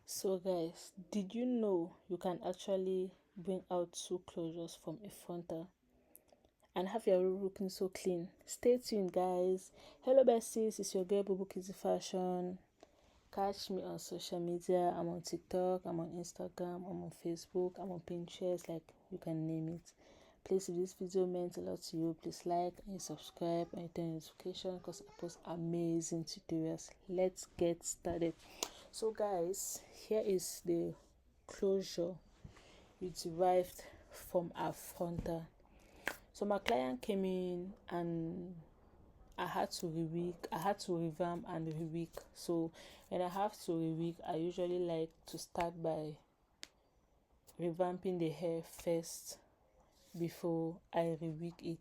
So guys, did you know you can actually bring out two closures from a frontal and have your room looking so clean? Stay tuned guys. Hello besties, it's your girl Bubu Kitty Fashion. Catch me on social media. I'm on TikTok, I'm on Instagram, I'm on Facebook, I'm on Pinterest, like you can name it. Please, if this video meant a lot to you, please like and subscribe and turn notification because I post amazing tutorials. Let's get started. So guys, here is the closure we derived from our frontal. So my client came in and I had to revamp and rewig. So when I have to rewig, I usually like to start by revamping the hair first before I rewig it.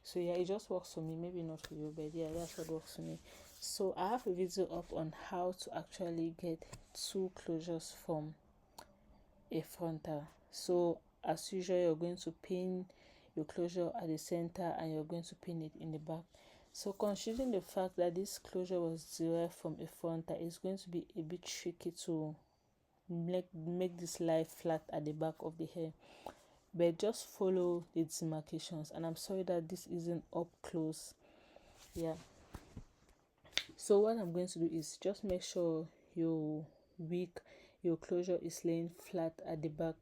So yeah, it just works for me. Maybe not for you, but yeah, that's what works for me. So I have a video up on how to actually get two closures from a frontal. So as usual, you're going to pin your closure at the center and you're going to pin it in the back. So considering the fact that this closure was derived from a frontal, it's going to be a bit tricky to make this lie flat at the back of the hair, but just follow the demarcations. And I'm sorry that this isn't up close. Yeah, so what I'm going to do is just make sure your wig, your closure is laying flat at the back.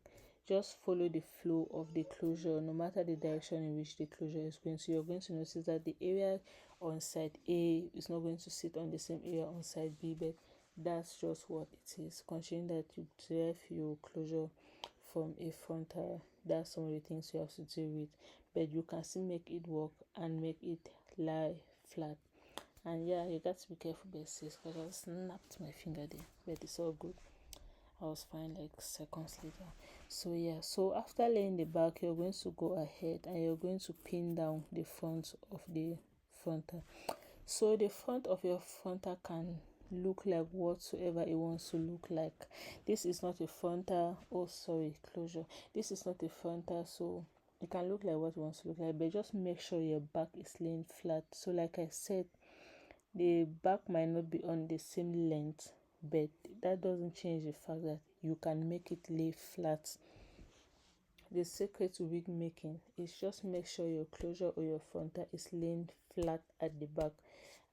Just follow the flow of the closure, no matter the direction in which the closure is going. So you're going to notice that the area on side A is not going to sit on the same area on side B, but that's just what it is. Considering that you derive your closure from a frontal, that's some of the things you have to deal with, but you can still make it work and make it lie flat. And yeah, you got to be careful, besties, because I snapped my finger there, but it's all good. I was fine like seconds later. So yeah, so after laying the back, you're going to go ahead and you're going to pin down the front of the frontal. So the front of your frontal can look like whatsoever it wants to look like. This is not a frontal, oh sorry, closure. This is not a frontal, so it can look like what it wants to look like, but just make sure your back is laying flat. So like I said, the back might not be on the same length, but that doesn't change the fact that you can make it lay flat. The secret to wig making is just make sure your closure or your frontal is laying flat at the back,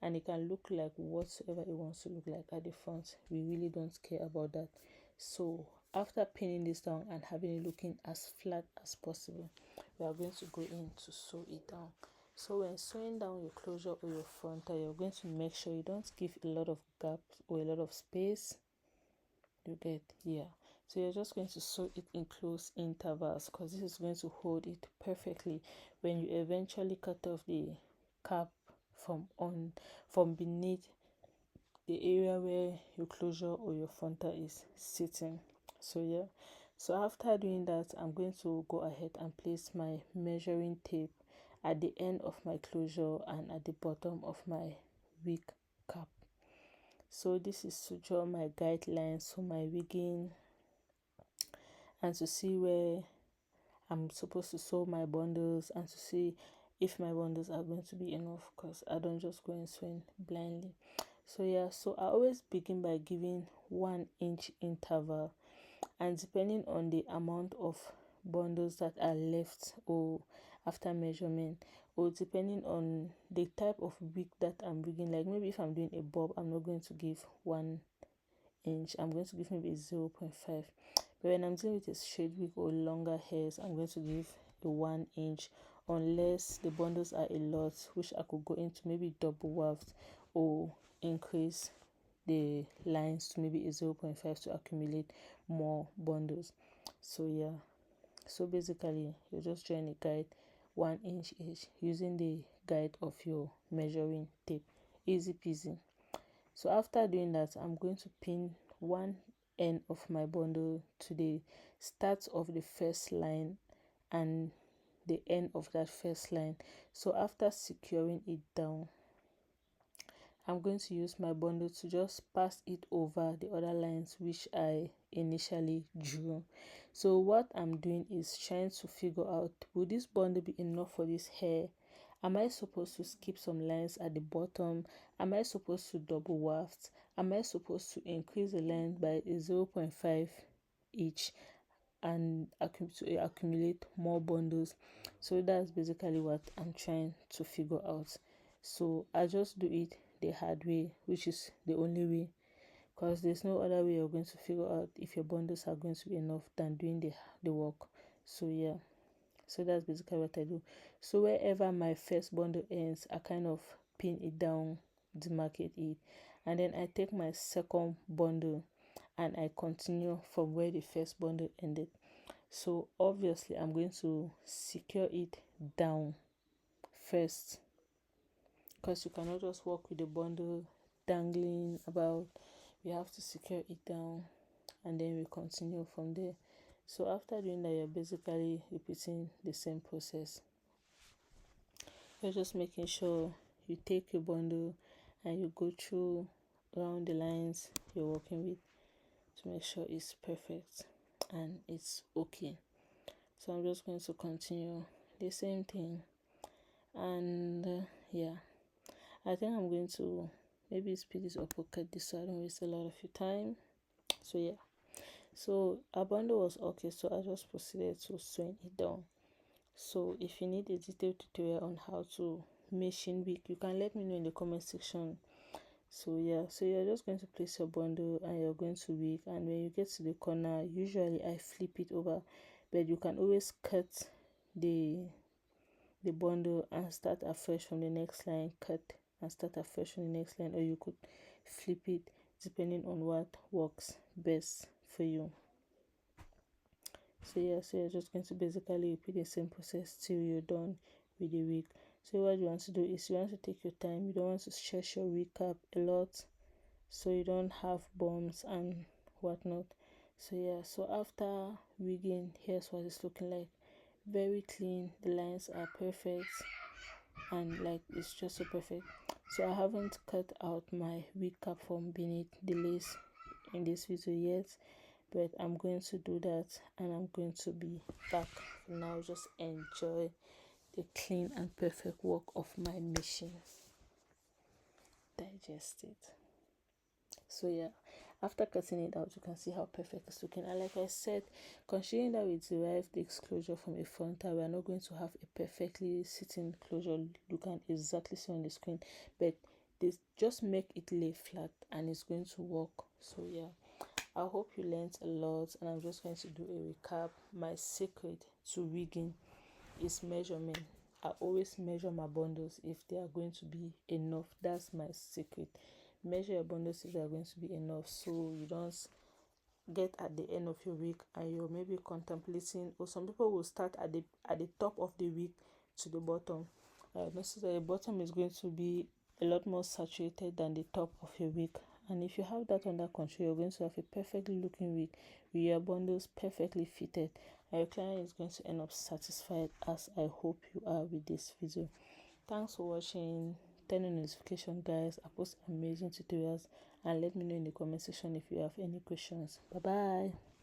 and it can look like whatsoever it wants to look like at the front. We really don't care about that. So after pinning this down and having it looking as flat as possible, we are going to go in to sew it down. So when sewing down your closure or your frontal, you're going to make sure you don't give a lot of gaps or a lot of space. You get, yeah. So you're just going to sew it in close intervals, because this is going to hold it perfectly when you eventually cut off the cap from beneath the area where your closure or your frontal is sitting. So yeah, so after doing that, I'm going to go ahead and place my measuring tape at the end of my closure and at the bottom of my wig cap. So this is to draw my guidelines for my wigging and to see where I'm supposed to sew my bundles and to see if my bundles are going to be enough, because I don't just go and swing blindly. So yeah, so I always begin by giving 1 inch interval, and depending on the amount of bundles that are left or after measurement, or depending on the type of wig that I'm wigging, like maybe if I'm doing a bob, I'm not going to give 1 inch, I'm going to give maybe 0.5. But when I'm dealing with a straight wig or longer hairs, I'm going to give a 1 inch, unless the bundles are a lot, which I could go into maybe double waft or increase the lines to maybe a 0.5 to accumulate more bundles. So yeah, so basically you're just drawing a guide 1 inch each using the guide of your measuring tape. Easy peasy. So after doing that, I'm going to pin one end of my bundle to the start of the first line and the end of that first line. So after securing it down, I'm going to use my bundle to just pass it over the other lines which I initially drew. So what I'm doing is trying to figure out, will this bundle be enough for this hair? Am I supposed to skip some lines at the bottom? Am I supposed to double waft? am I supposed to increase the length by 0.5 each and to accumulate more bundles? So that's basically what I'm trying to figure out. So I just do it the hard way, which is the only way, because there's no other way you're going to figure out if your bundles are going to be enough than doing the work. So yeah, so that's basically what I do. So wherever my first bundle ends, I kind of pin it down, demarcate it, and then I take my second bundle and I continue from where the first bundle ended. So obviously I'm going to secure it down first, because you cannot just walk with the bundle dangling about. You have to secure it down and then we continue from there. So after doing that, you're basically repeating the same process. You're just making sure you take your bundle and you go through around the lines you're working with to make sure it's perfect and it's okay. So I'm just going to continue the same thing, and yeah, I think I'm going to maybe speed this up or cut this so I don't waste a lot of your time. So yeah, so our bundle was okay, so I just proceeded to sew it down. So if you need a detailed tutorial on how to machine wig, you can let me know in the comment section. So yeah, so you're just going to place your bundle and you're going to wig, and when you get to the corner, usually I flip it over, but you can always cut the bundle and start afresh from the next line, cut and start afresh from the next line, or you could flip it depending on what works best for you. So yeah, so you're just going to basically repeat the same process till you're done with the wig. So what you want to do is you want to take your time. You don't want to stretch your wig up a lot so you don't have bumps and whatnot. So yeah, so after wigging, here's what it's looking like. Very clean, the lines are perfect, and like it's just so perfect. So I haven't cut out my wig cap from beneath the lace in this video yet, but I'm going to do that and I'm going to be back. Now just enjoy the clean and perfect work of my machine. Digest it. So yeah, after cutting it out, you can see how perfect it's looking. And like I said, considering that we derived this closure from a frontal, we are not going to have a perfectly sitting closure you can exactly see on the screen, but this just make it lay flat and it's going to work. So yeah, I hope you learned a lot, and I'm just going to do a recap. My secret to wigging is measurement. I always measure my bundles if they are going to be enough. That's my secret. Measure your bundles if they are going to be enough, so you don't get at the end of your week and you're maybe contemplating, or some people will start at the top of the week to the bottom. Notice that the bottom is going to be a lot more saturated than the top of your week, and if you have that under control, you're going to have a perfectly looking week with your bundles perfectly fitted, and your client is going to end up satisfied, as I hope you are with this video. Thanks for watching. Turn on notification, guys. I post amazing tutorials, and let me know in the comment section if you have any questions. Bye bye.